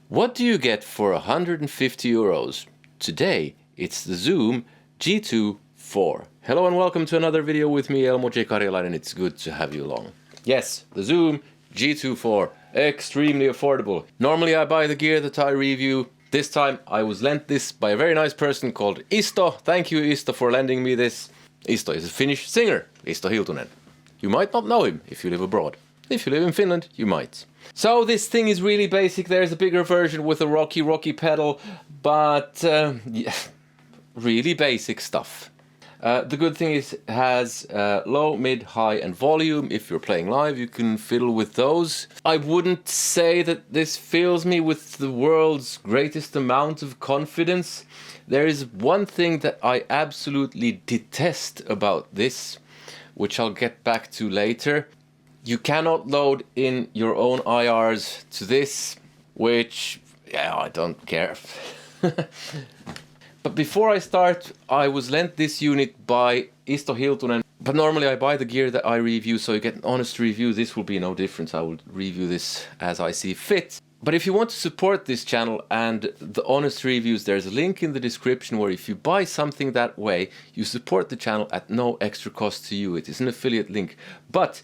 What do you get for 150 euros? Today, it's the Zoom G2 4. Hello and welcome to another video with me, Elmo J. Karjalainen. It's good to have you along. Yes, the Zoom G2 4. Extremely affordable. Normally I buy the gear that I review. This time I was lent this by a very nice person called Isto. Thank you, Isto, for lending me this. Isto is a Finnish singer, Isto Hiltunen. You might not know him if you live abroad. If you live in Finland, you might. So this thing is really basic. There's a bigger version with a rocky pedal, but yeah, really basic stuff. The good thing is it has low, mid, high and volume. If you're playing live, you can fiddle with those. I wouldn't say that this fills me with the world's greatest amount of confidence. There is one thing that I absolutely detest about this, which I'll get back to later. You cannot load in your own IRs to this, which, yeah, I don't care. But before I start, I was lent this unit by Isto Hiltunen. But normally I buy the gear that I review, so you get an honest review. This will be no difference. I will review this as I see fit. But if you want to support this channel and the honest reviews, there's a link in the description where if you buy something that way, you support the channel at no extra cost to you. It is an affiliate link. But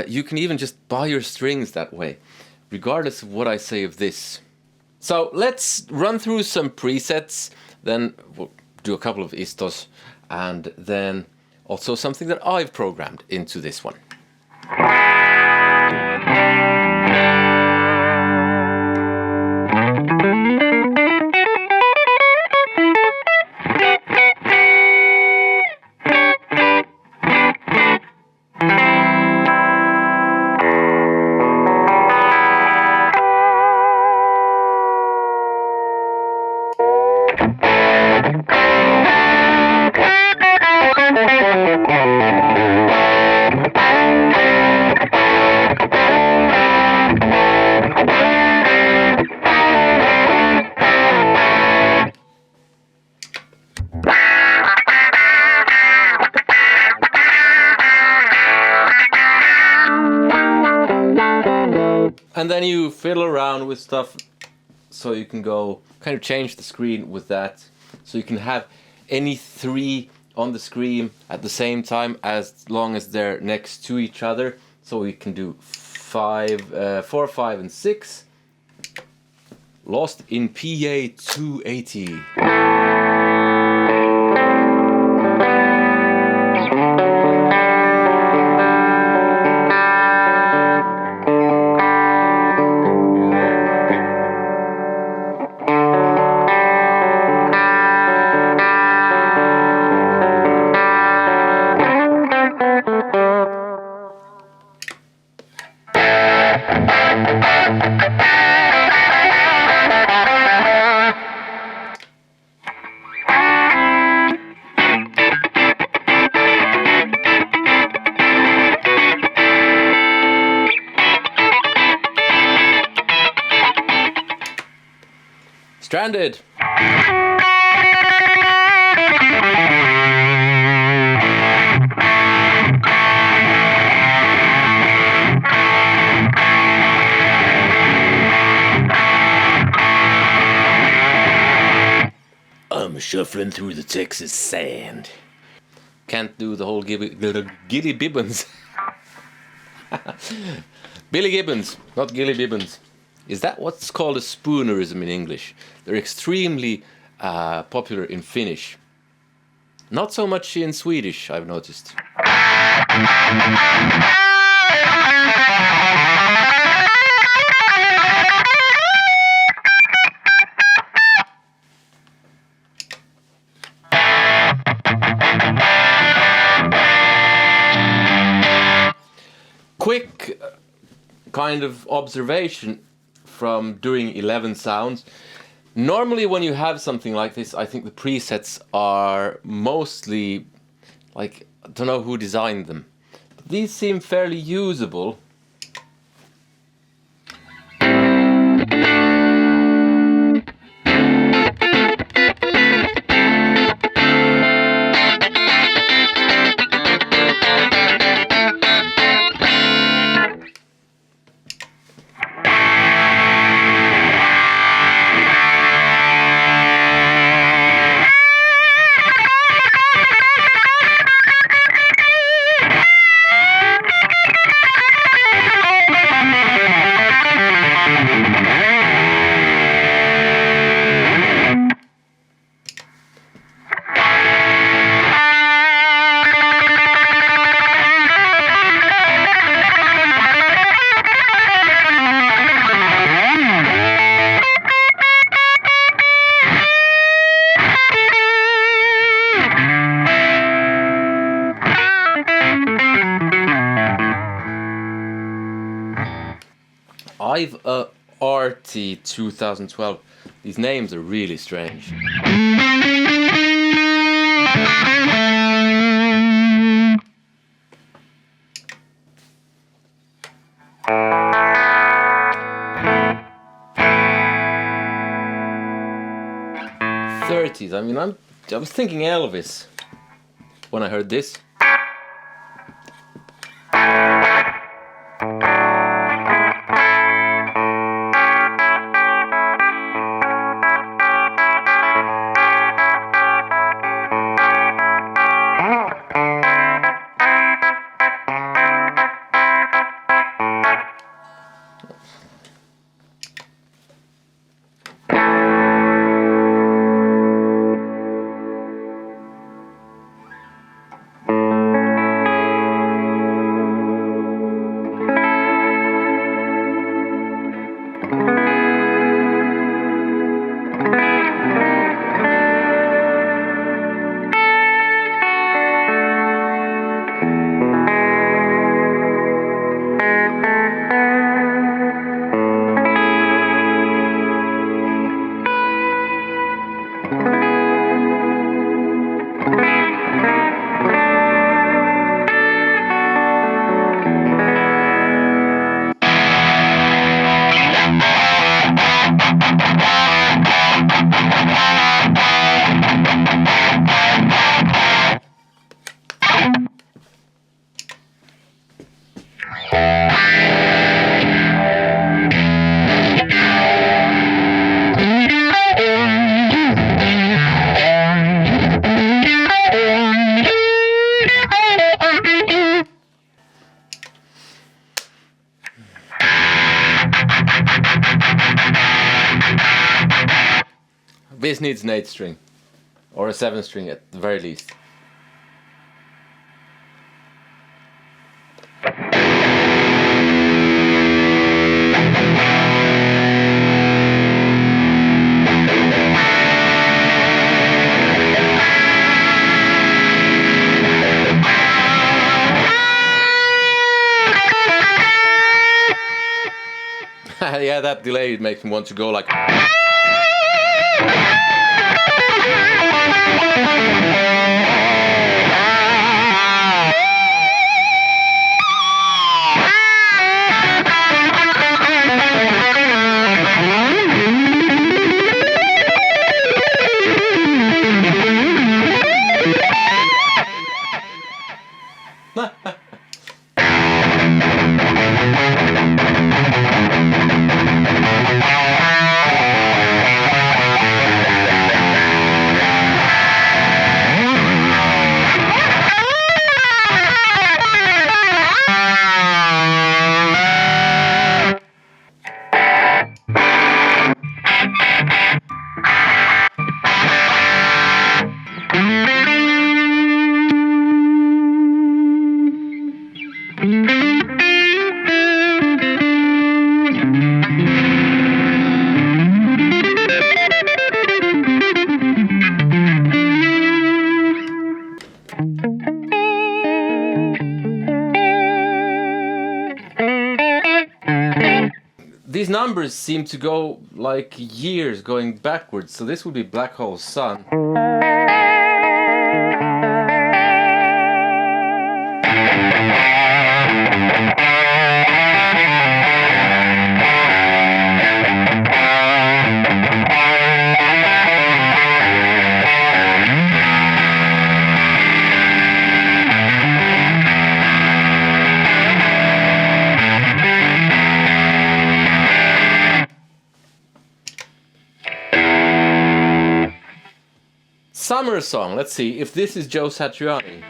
you can even just buy your strings that way, regardless of what I say of this. So let's run through some presets, then we'll do a couple of Istos, and then also something that I've programmed into this one. And then you fiddle around with stuff, so you can go kind of change the screen with that. So you can have any three on the screen at the same time as long as they're next to each other. So we can do 4, 5 and 6. Lost in PA 280. Stranded. I'm shuffling through the Texas sand. Can't do the whole Gilly Bibbons. Billy Gibbons, not Gilly Bibbons. Is that what's called a spoonerism in English? They're extremely popular in Finnish. Not so much in Swedish, I've noticed. Quick kind of observation from doing 11 sounds. Normally when you have something like this, I think the presets are mostly, like, I don't know who designed them. But these seem fairly usable. Live RT 2012. These names are really strange. '30s. I mean, I was thinking Elvis when I heard this. This needs an 8 string, or a 7 string at the very least. Yeah, that delay makes me want to go like... These numbers seem to go like years going backwards, so this would be Black Hole Sun. Summer Song. Let's see if this is Joe Satriani.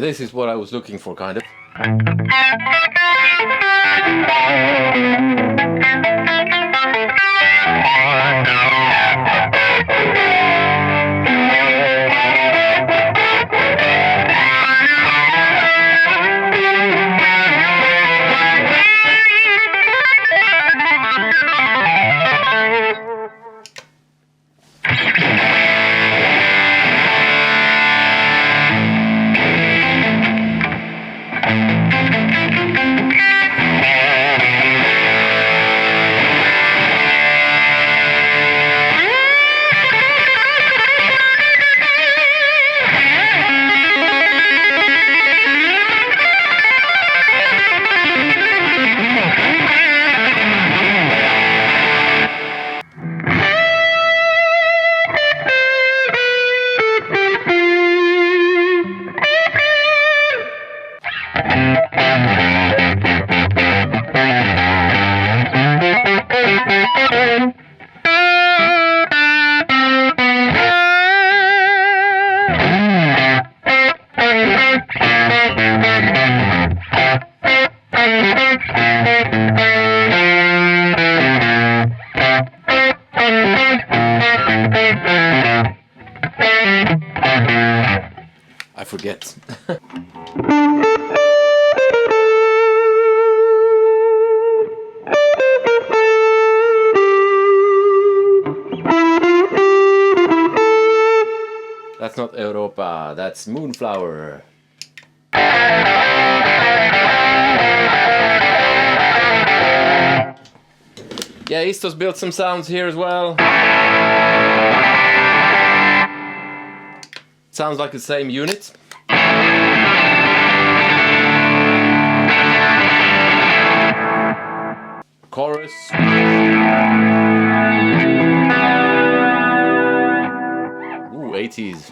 this is what I was looking for, kind of. I forget. That's not Europa, that's Moonflower. Yeah, Istos built some sounds here as well. Sounds like the same unit. Chorus. Ooh, 80s.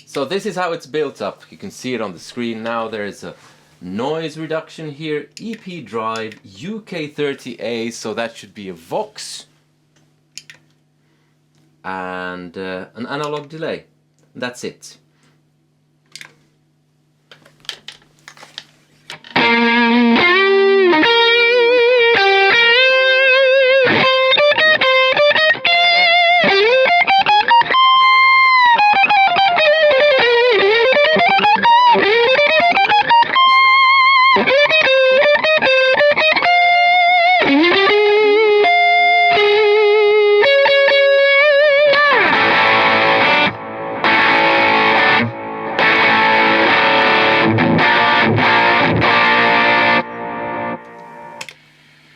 So this is how it's built up. You can see it on the screen now. There is a noise reduction here, EP drive, UK30A, so that should be a Vox, and an analog delay. That's it.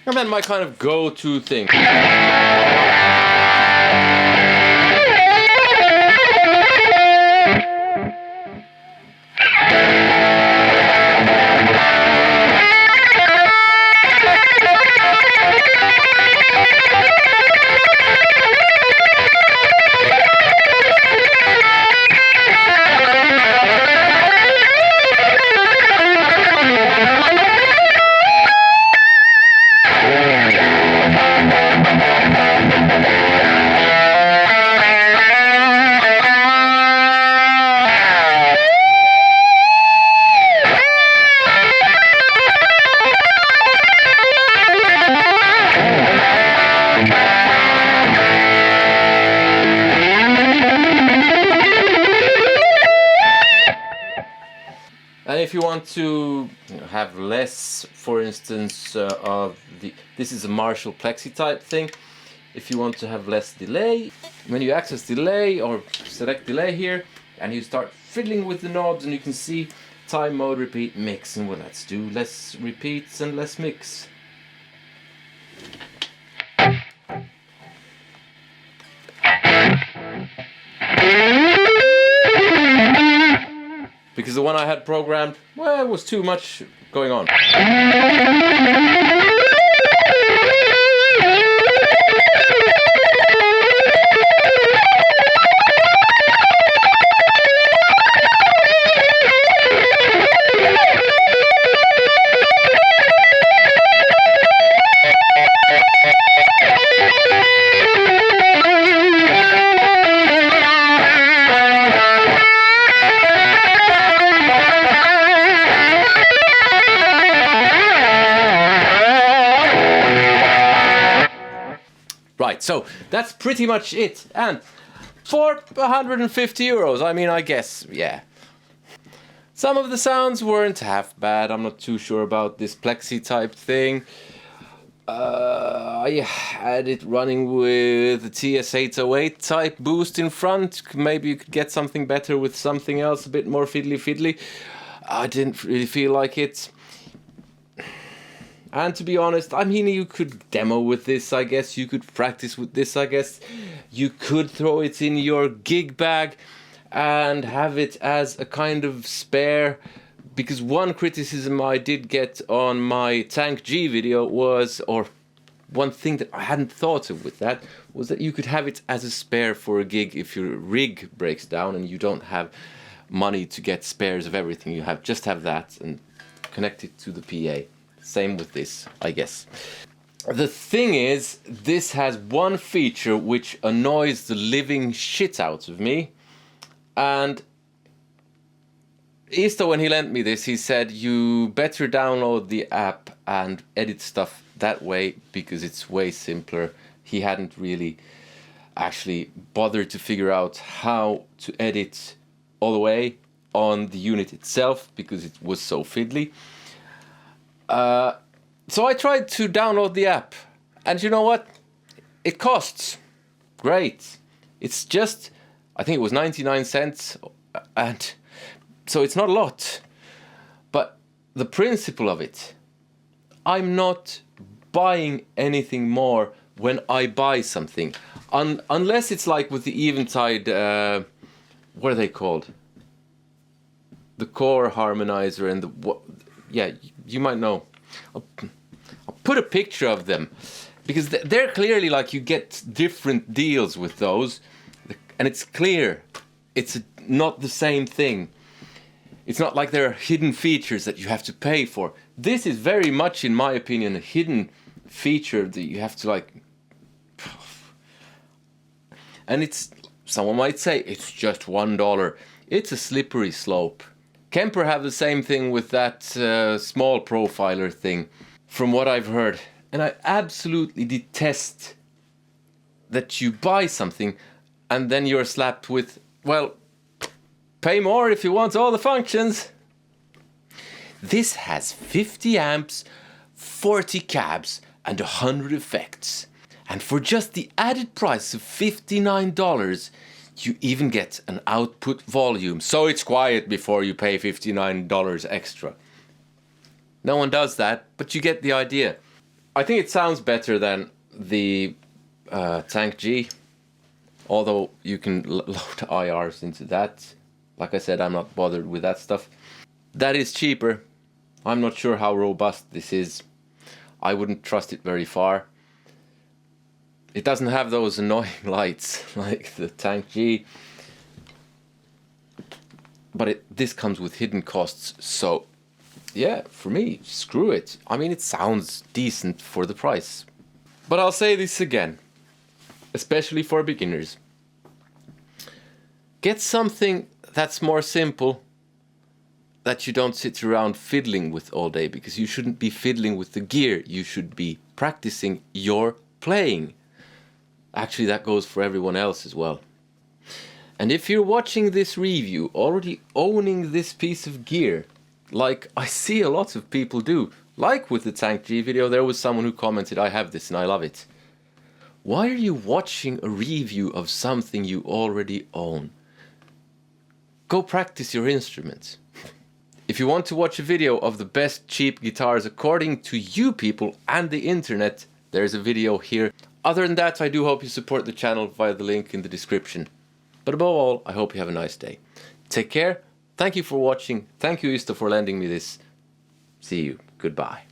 And then my kind of go-to thing. And if you want to have less, for instance, this is a Marshall Plexi type thing. If you want to have less delay, when you access delay or select delay here, and you start fiddling with the knobs, and you can see time, mode, repeat, mix, and well, let's do less repeats and less mix. Because the one I had programmed, well, it was too much going on. Right, so that's pretty much it. And for 150 euros, I mean, I guess, yeah. Some of the sounds weren't half bad. I'm not too sure about this plexi type thing. I had it running with the TS-808 type boost in front. Maybe you could get something better with something else, a bit more fiddly. I didn't really feel like it. And to be honest, I mean, you could demo with this, I guess. You could practice with this, I guess. You could throw it in your gig bag and have it as a kind of spare. Because one criticism I did get on my Tank G video was, or one thing that I hadn't thought of with that, was that you could have it as a spare for a gig if your rig breaks down and you don't have money to get spares of everything. You just have that and connect it to the PA. Same with this, I guess. The thing is, this has one feature which annoys the living shit out of me. And Isto, when he lent me this, he said, you better download the app and edit stuff that way because it's way simpler. He hadn't really actually bothered to figure out how to edit all the way on the unit itself because it was so fiddly. So I tried to download the app, and you know what? It costs. Great. It's just, I think it was 99 cents, and so it's not a lot. But the principle of it, I'm not buying anything more when I buy something. Unless it's like with the Eventide, what are they called? The core harmonizer and the, yeah, you might know. I'll put a picture of them because they're clearly like you get different deals with those, and it's clear it's not the same thing. It's not like there are hidden features that you have to pay for. This is very much, in my opinion, a hidden feature that you have to like. And it's, someone might say it's just $1. It's a slippery slope. Kemper have the same thing with that small profiler thing, from what I've heard. And I absolutely detest that you buy something and then you're slapped with, well, pay more if you want all the functions. This has 50 amps, 40 cabs, and 100 effects. And for just the added price of $59, you even get an output volume, so it's quiet before you pay $59 extra. No one does that, but you get the idea. I think it sounds better than the Tank G, although you can load IRs into that. Like I said, I'm not bothered with that stuff. That is cheaper. I'm not sure how robust this is. I wouldn't trust it very far. It doesn't have those annoying lights like the Tank G. But this comes with hidden costs, so yeah, for me, screw it. I mean, it sounds decent for the price. But I'll say this again, especially for beginners. Get something that's more simple, that you don't sit around fiddling with all day, because you shouldn't be fiddling with the gear. You should be practicing your playing. Actually, that goes for everyone else as well. And if you're watching this review already owning this piece of gear, like I see a lot of people do, like with the Tank G video, there was someone who commented, I have this and I love it. Why are you watching a review of something you already own? Go practice your instruments. If you want to watch a video of the best cheap guitars according to you people and the internet, there's a video here. Other than that, I do hope you support the channel via the link in the description. But above all, I hope you have a nice day. Take care. Thank you for watching. Thank you, Isto, for lending me this. See you. Goodbye.